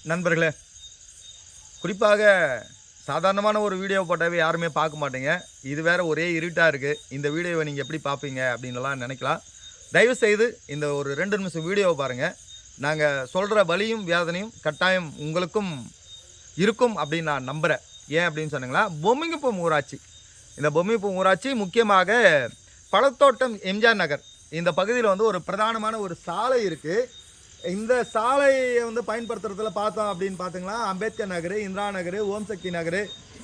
நண்பர்களே, குறிப்பாக சாதாரணமான ஒரு வீடியோ போட்டாவே யாருமே பார்க்க மாட்டீங்க. இது வேற ஒரே இருட்டா இருக்கு. இந்த வீடியோவை நீங்க எப்படி பார்ப்பீங்க அப்படின்னுலாம் நினைக்கலாம். தயவுசெய்து இந்த ஒரு 2 நிமிஷம் வீடியோவை பாருங்க. நாங்க சொல்ற வலியும் வேதனையும் கட்டாயம் உங்களுக்கும் இருக்கும் அப்படின்னு நான் நம்புறேன். ஏன் அப்படின்னு சொன்னீங்களா, பொம்மிங்குப்பம் ஊராட்சி. இந்த பொம்மிங்குப்பம் ஊராட்சி முக்கியமாக பழத்தோட்டம் எம்ஜிஆர் நகர் இந்த பகுதியில் வந்து ஒரு பிரதானமான ஒரு சாலை இருக்கு. இந்த சாலையை வந்து பயன்படுத்துறதுல பார்த்தோம் அப்படின்னு பார்த்தீங்கன்னா, அம்பேத்கர் நகர், இந்திரா நகர், ஓம் சக்தி நகர்,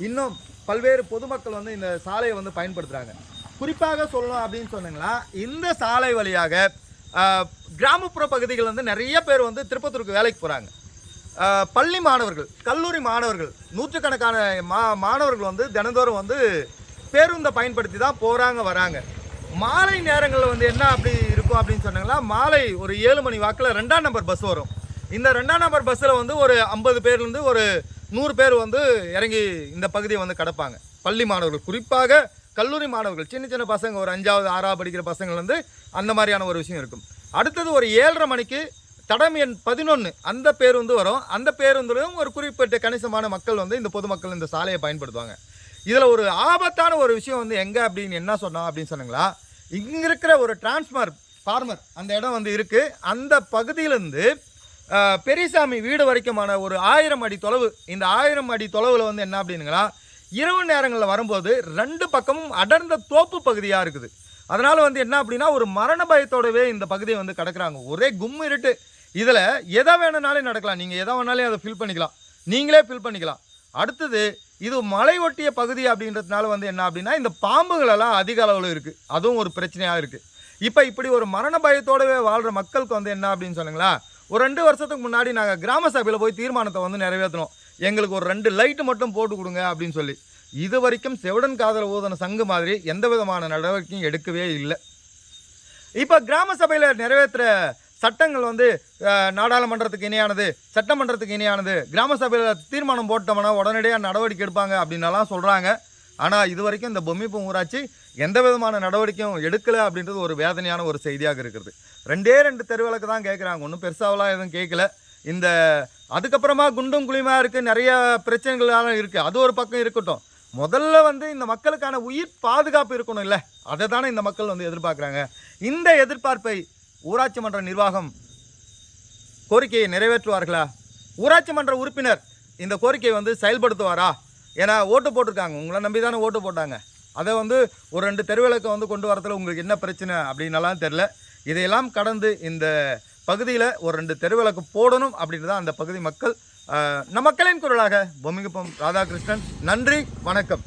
இன்னும் பல்வேறு பொதுமக்கள் வந்து இந்த சாலையை வந்து பயன்படுத்துகிறாங்க. குறிப்பாக சொல்லணும் அப்படின்னு சொன்னீங்கன்னா, இந்த சாலை வழியாக கிராமப்புற பகுதிகள் வந்து நிறைய பேர் வந்து திருப்பத்தூருக்கு வேலைக்கு போகிறாங்க. பள்ளி மாணவர்கள், கல்லூரி மாணவர்கள், நூற்றுக்கணக்கான மாணவர்கள் வந்து தினந்தோறும் வந்து பேருந்தை பயன்படுத்தி தான் போகிறாங்க வராங்க. மாலை நேரங்களில் வந்து என்ன அப்படி இருக்கும் அப்படின்னு சொன்னாங்களா, மாலை ஒரு 7 மணி வாக்கில் 2ஆம் நம்பர் பஸ் வரும். இந்த 2ஆம் நம்பர் பஸ்ஸில் வந்து ஒரு 50 பேர்லேருந்து ஒரு 100 பேர் வந்து இறங்கி இந்த பகுதியை வந்து கடப்பாங்க. பள்ளி மாணவர்கள், குறிப்பாக கல்லூரி மாணவர்கள், சின்ன சின்ன பசங்க, ஒரு 5ஆவது 6ஆவது படிக்கிற பசங்கள் வந்து அந்த மாதிரியான ஒரு விஷயம் இருக்கும். அடுத்தது ஒரு 7:30 மணிக்கு தடம் எண் 11 அந்த பேருந்து வரும். அந்த பேருந்துலையும் ஒரு குறிப்பிட்ட கணிசமான மக்கள் வந்து இந்த பொதுமக்கள் இந்த சாலையை பயன்படுத்துவாங்க. இதில் ஒரு ஆபத்தான ஒரு விஷயம் வந்து எங்கே அப்படின்னு என்ன சொன்னோம் அப்படின்னு சொன்னாங்களா, இங்கே இருக்கிற ஒரு ஃபார்மர் அந்த இடம் வந்து இருக்குது. அந்த பகுதியிலேருந்து பெரியசாமி வீடு வரைக்குமான ஒரு 1000 அடி தொலைவு. இந்த 1000 அடி தொலைவில் வந்து என்ன அப்படின்னுங்களா, இரவு நேரங்களில் வரும்போது 2 பக்கமும் அடர்ந்த தோப்பு பகுதியாக இருக்குது. அதனால் வந்து என்ன அப்படின்னா, ஒரு மரண பயத்தோடவே இந்த பகுதியை வந்து கடக்குறாங்க. ஒரே கும்மு இருட்டு. இதில் எதை வேணுனாலே நடக்கலாம். நீங்கள் எதை வேணாலே அதை ஃபில் பண்ணிக்கலாம், நீங்களே ஃபில் பண்ணிக்கலாம். அடுத்தது, இது மலை ஒட்டிய பகுதி அப்படின்றதுனால வந்து என்ன அப்படின்னா, இந்த பாம்புகளெல்லாம் அதிக அளவில் இருக்குது. அதுவும் ஒரு பிரச்சனையாக இருக்குது. இப்போ இப்படி ஒரு மரண பயத்தோடவே வாழ்கிற மக்களுக்கு வந்து என்ன அப்படின்னு சொன்னீங்களா, ஒரு 2 வருஷத்துக்கு முன்னாடி நாங்கள் கிராம சபையில் போய் தீர்மானத்தை வந்து நிறைவேற்றணும். எங்களுக்கு ஒரு 2 லைட்டு மட்டும் போட்டு கொடுங்க அப்படின்னு சொல்லி. இது வரைக்கும் செவிடன் காதல் ஊதன சங்கு மாதிரி எந்த விதமான நடவடிக்கையும் எடுக்கவே இல்லை. இப்போ கிராம சபையில் நிறைவேற்றுற சட்டங்கள் வந்து நாடாளுமன்றத்துக்கு இணையானது, சட்டமன்றத்துக்கு இணையானது, கிராம சபையில் தீர்மானம் போட்டோம்னா உடனடியாக நடவடிக்கை எடுப்பாங்க அப்படின்னலாம் சொல்கிறாங்க. ஆனால் இது வரைக்கும் இந்த பொம்மிங்குப்பம் ஊராட்சி எந்த விதமான நடவடிக்கையும் எடுக்கலை அப்படின்றது ஒரு வேதனையான ஒரு செய்தியாக இருக்கிறது. 2 தெருவிளக்கு தான் கேட்குறாங்க, ஒன்றும் பெருசாவெல்லாம் எதுவும் கேட்கல. இந்த அதுக்கப்புறமா குண்டும் குழியுமாக இருக்குது, நிறைய பிரச்சனைகளாக இருக்குது. அது ஒரு பக்கம் இருக்கட்டும். முதல்ல வந்து இந்த மக்களுக்கான உயிர் பாதுகாப்பு இருக்கணும் இல்லை, அதை தானே இந்த மக்கள் வந்து எதிர்பார்க்குறாங்க. இந்த எதிர்பார்ப்பை ஊராட்சி மன்ற நிர்வாகம் கோரிக்கையை நிறைவேற்றுவார்களா? ஊராட்சி மன்ற உறுப்பினர் இந்த கோரிக்கையை வந்து செயல்படுத்துவாரா? ஏன்னா ஓட்டு போட்டிருக்காங்க, உங்களை நம்பி தானே ஓட்டு போட்டாங்க. அதை வந்து ஒரு 2 தெருவிளக்கை வந்து கொண்டு வரத்துல உங்களுக்கு என்ன பிரச்சனை அப்படின்னலாம் தெரில. இதையெல்லாம் கடந்து இந்த பகுதியில் ஒரு 2 தெருவிளக்கு போடணும் அப்படின்றது தான் அந்த பகுதி மக்கள். நம் மக்களின் குரலாக பொம்மிங்குப்பம் ராதாகிருஷ்ணன். நன்றி, வணக்கம்.